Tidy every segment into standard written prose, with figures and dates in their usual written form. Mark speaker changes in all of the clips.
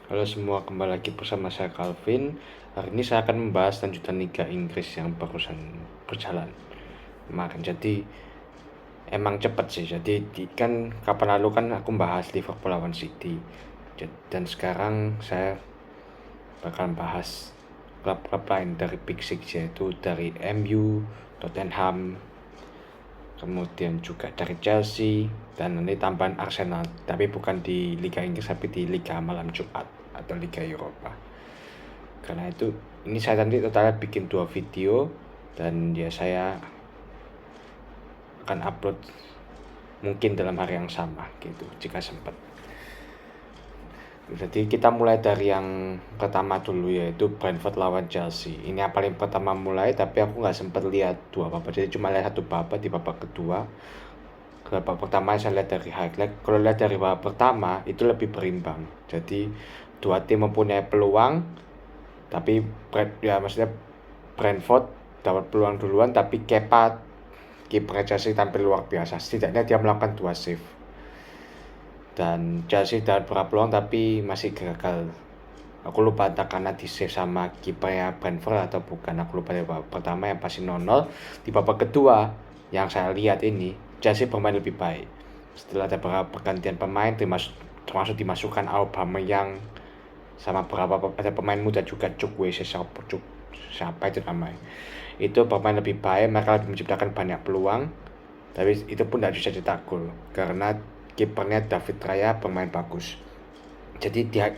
Speaker 1: Halo semua, kembali lagi bersama saya Calvin. Hari ini saya akan membahas lanjutan Liga Inggris yang barusan berjalan kemarin. Jadi emang cepet sih. Jadi kan kapan lalu kan aku bahas Liverpool lawan City. Dan sekarang saya bakal bahas klub-klub lain dari Big Six, yaitu dari MU, Tottenham, kemudian juga dari Chelsea, dan nanti tambahan Arsenal, tapi bukan di Liga Inggris tapi di Liga Malam Jumat atau Liga Eropa. Karena itu ini saya nanti totalnya bikin 2 video, dan ya saya akan upload mungkin dalam hari yang sama gitu jika sempat. Jadi kita mulai dari yang pertama dulu, yaitu Brentford lawan Chelsea. Ini yang paling pertama mulai, tapi aku nggak sempat lihat dua babak, jadi cuma lihat satu babak di babak kedua. Babak pertama saya lihat dari highlight. Kalau lihat dari babak pertama itu lebih berimbang. Jadi dua tim mempunyai peluang, tapi maksudnya Brentford dapat peluang duluan, tapi Kepa kiper Chelsea tampil luar biasa. Setidaknya dia melakukan 2 save. Dan Chelsea dapat beberapa peluang tapi masih gagal. Aku lupa entah karena di save sama kipernya Brentford atau bukan. Aku lupa. Di babak pertama yang pasti 0-0. Di babak kedua yang saya lihat ini Chelsea bermain lebih baik. Setelah ada beberapa pergantian pemain, termasuk dimasukkan Aubameyang sama ada pemain muda juga, siapa itu namanya, itu bermain lebih baik. Mereka lebih menciptakan banyak peluang, tapi itu pun tidak bisa cetak gol karena kipernya David Raya bermain bagus. Jadi dia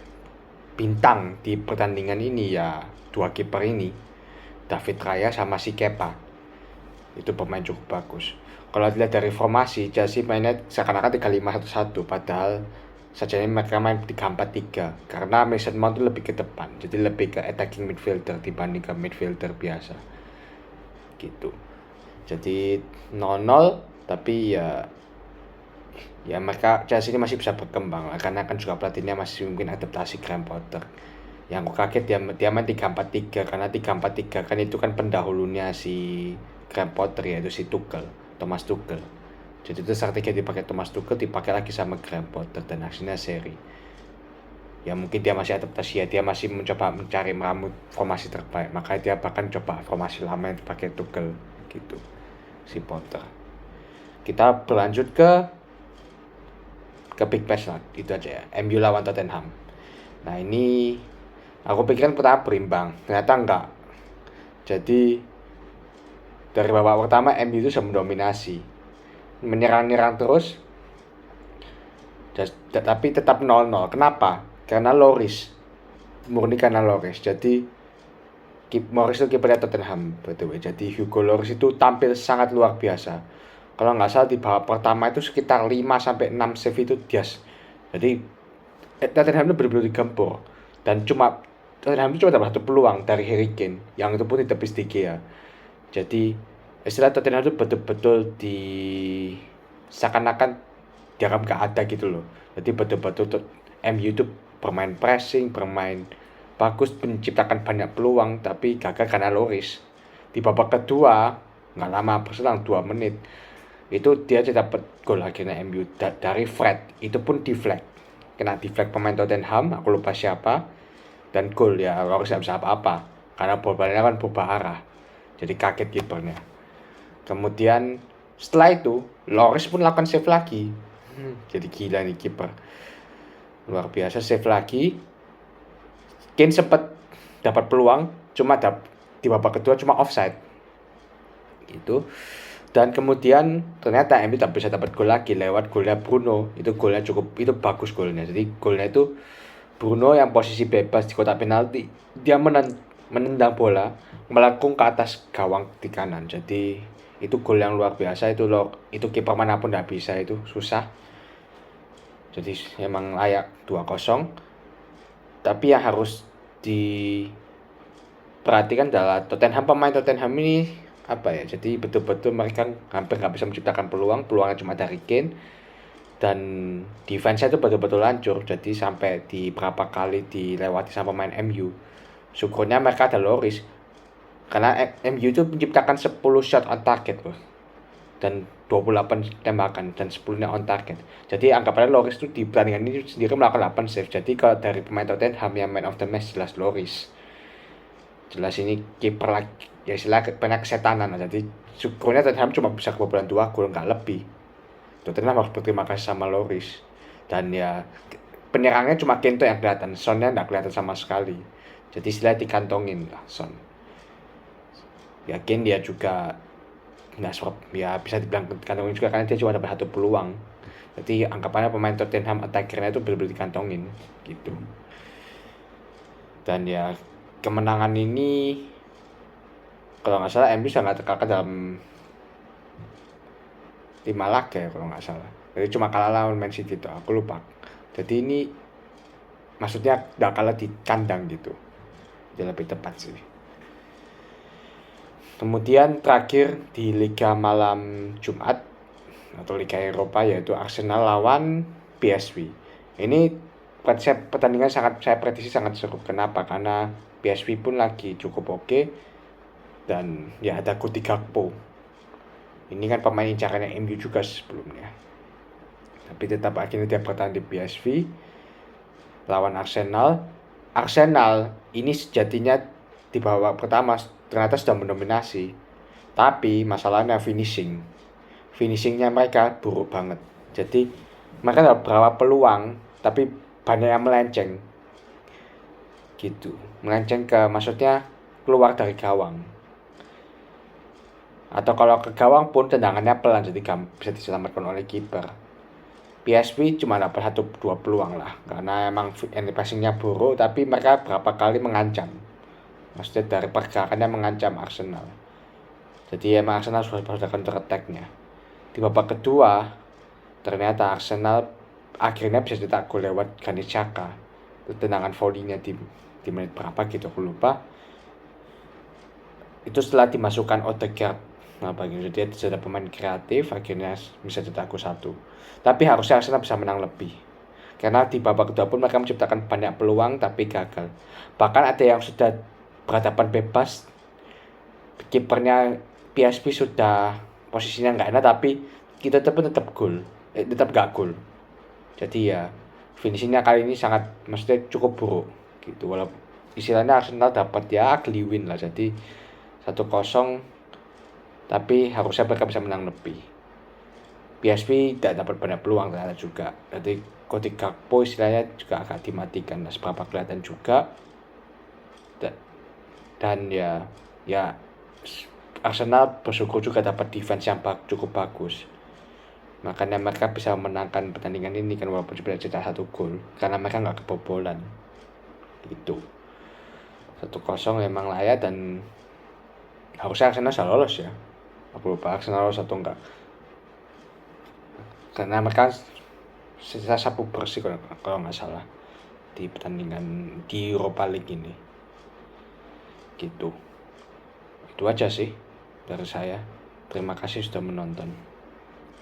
Speaker 1: bintang di pertandingan ini ya dua kiper ini, David Raya sama si Kepa, itu pemain cukup bagus. Kalau dilihat dari formasi, Chelsea mainnya seakan-akan 3-5-1-1, padahal sajanya mereka main 3-4-3 karena Mason Mount itu lebih ke depan, jadi lebih ke attacking midfielder dibanding ke midfielder biasa gitu. Jadi 0-0, tapi ya mereka Chelsea ini masih bisa berkembang karena kan juga pelatihnya masih mungkin adaptasi Graham Potter. Yang aku kaget dia main 3-4-3 karena 3-4-3 kan itu kan pendahulunya si Graham Potter, yaitu si Thomas Tuchel. Jadi itu strategi dipakai Thomas Tuchel dipakai lagi sama Graham Potter dan hasilnya seri. Ya mungkin dia masih adaptasi, ya dia masih mencoba mencari meramu formasi terbaik, makanya dia bahkan coba formasi lama yang dipakai Tuchel gitu, si Potter. Kita berlanjut ke Big Match lah, itu aja ya, MU lawan Tottenham. Nah ini aku pikiran pertama berimbang, ternyata enggak. Jadi dari babak pertama MU itu sudah mendominasi, menyerang-nyerang terus, tapi tetap 0-0. Kenapa? Karena Lloris, murni karena Lloris. Jadi Morris itu kipernya Tottenham, betul. Jadi Hugo Lloris itu tampil sangat luar biasa. Kalau nggak salah di babak pertama itu sekitar 5-6 save itu dia. Jadi Tottenham itu benar-benar digempur. Dan Tottenham itu cuma dapat satu peluang dari Harry Kane, yang itu pun ditepis di Gea. Jadi istilah Tottenham itu betul-betul seakan-akan dianggap gak ada gitu loh. Jadi betul-betul MU itu bermain pressing, bermain bagus, menciptakan banyak peluang, tapi gagal karena Lloris. Di babak kedua nggak lama berselang 2 menit itu dia dapat gol akhirnya MU dari Fred, itu pun deflect, kena deflect pemain Tottenham, aku lupa siapa, dan gol. Ya Lloris nggak bisa apa-apa karena bolanya kan berubah arah, jadi kaget kipernya. Kemudian setelah itu Lloris pun lakukan save lagi. Jadi gila nih kiper, luar biasa, save lagi. Kane sempat dapat peluang, di babak kedua cuma offside gitu. Dan kemudian ternyata MU tak bisa dapat gol lagi lewat golnya Bruno. Itu golnya itu bagus golnya. Jadi golnya itu Bruno yang posisi bebas di kotak penalti, dia menendang bola melengkung ke atas gawang di kanan. Jadi itu gol yang luar biasa. Itu kiper manapun tidak bisa, itu susah. Jadi emang layak 2-0. Tapi yang harus diperhatikan adalah pemain Tottenham ini apa ya, jadi betul-betul mereka hampir nggak bisa menciptakan peluangnya cuma dari Kane, dan defense-nya itu betul-betul hancur. Jadi sampai di berapa kali dilewati sama pemain MU. Syukurnya mereka ada Lloris, karena MU itu menciptakan 10 shot on target loh. dan 28 tembakan dan 10-nya on target. Jadi anggapannya Lloris itu di pertandingan ini sendiri melakukan 8 save. Jadi kalau dari pemain Tottenham yang man of the match jelas Lloris. Jelas ini kiper lagi ya istilah banyak kesetanan. Jadi syukurnya Tottenham cuma bisa kebobolan 2 gol, nggak lebih. Tottenham harus berterima kasih sama Lloris. Dan ya penyerangnya cuma Kento yang kelihatan, Sonnya nggak kelihatan sama sekali. Jadi istilah dikantongin lah Son. Yakin dia juga ya bisa dibilang dikantongin juga karena dia cuma dapat 1 peluang. Jadi anggapannya pemain Tottenham attackernya itu benar-benar dikantongin gitu. Dan ya kemenangan ini kalau nggak salah MU sangat terkalahkan dalam 5 laga ya kalau nggak salah. Jadi cuma kalah lawan Man City itu, aku lupa. Jadi ini maksudnya nggak kalah di kandang gitu. Dia lebih tepat sih. Kemudian terakhir di Liga malam Jumat atau Liga Eropa yaitu Arsenal lawan PSV. Ini pertandingan saya prediksi sangat seru. Kenapa? Karena PSV pun lagi cukup oke dan ya ada Cody Gakpo. Ini kan pemain incarannya MU juga sebelumnya. Tapi tetap akhirnya dia bertahan di PSV lawan Arsenal. Arsenal ini sejatinya di babak pertama ternyata sudah mendominasi. Tapi masalahnya finishingnya mereka buruk banget. Jadi mereka ada beberapa peluang tapi banyak yang melenceng gitu, melenceng ke maksudnya keluar dari gawang, atau kalau ke gawang pun tendangannya pelan jadi bisa diselamatkan oleh kiper. PSV cuma dapat 1-2 peluang lah karena emang passingnya buruk, tapi mereka berapa kali mengancam, maksudnya dari pergerakannya mengancam Arsenal. Jadi emang Arsenal sudah counter attack-nya. Di babak kedua ternyata Arsenal akhirnya bisa cetak gol lewat Granit Xhaka. Tendangan volley-nya di menit berapa gitu aku lupa. Itu setelah dimasukkan Odegaard. Nah bagi dia sudah pemain kreatif akhirnya bisa cetak gol 1. Tapi harusnya Arsenal bisa menang lebih. Karena di babak kedua pun mereka menciptakan banyak peluang tapi gagal. Bahkan ada yang sudah berhadapan bebas. Kipernya PSV sudah posisinya nggak enak tapi kita tetap gol. Tetap gak gol. Jadi ya finishingnya kali ini maksudnya cukup buruk gitu. Walaupun istilahnya Arsenal dapat ya ugly win lah. Jadi 1-0 tapi harusnya mereka bisa menang lebih. PSV tidak dapat banyak peluang ternyata juga. Jadi Cody Gakpo istilahnya juga agak dimatikan. Nah, seberapa kelihatan juga. Dan ya Arsenal bersyukur juga dapat defense yang cukup bagus. Makanya mereka bisa menangkan pertandingan ini kan walaupun sudah cetak 1 gol karena mereka nggak kebobolan gitu. 1-0 memang layak dan harusnya Arsenal bisa lolos ya. Aku lupa Arsenal lolos atau enggak karena mereka sisa sapu bersih kalau nggak salah di pertandingan di Europa League ini gitu. Itu aja sih dari saya. Terima kasih sudah menonton.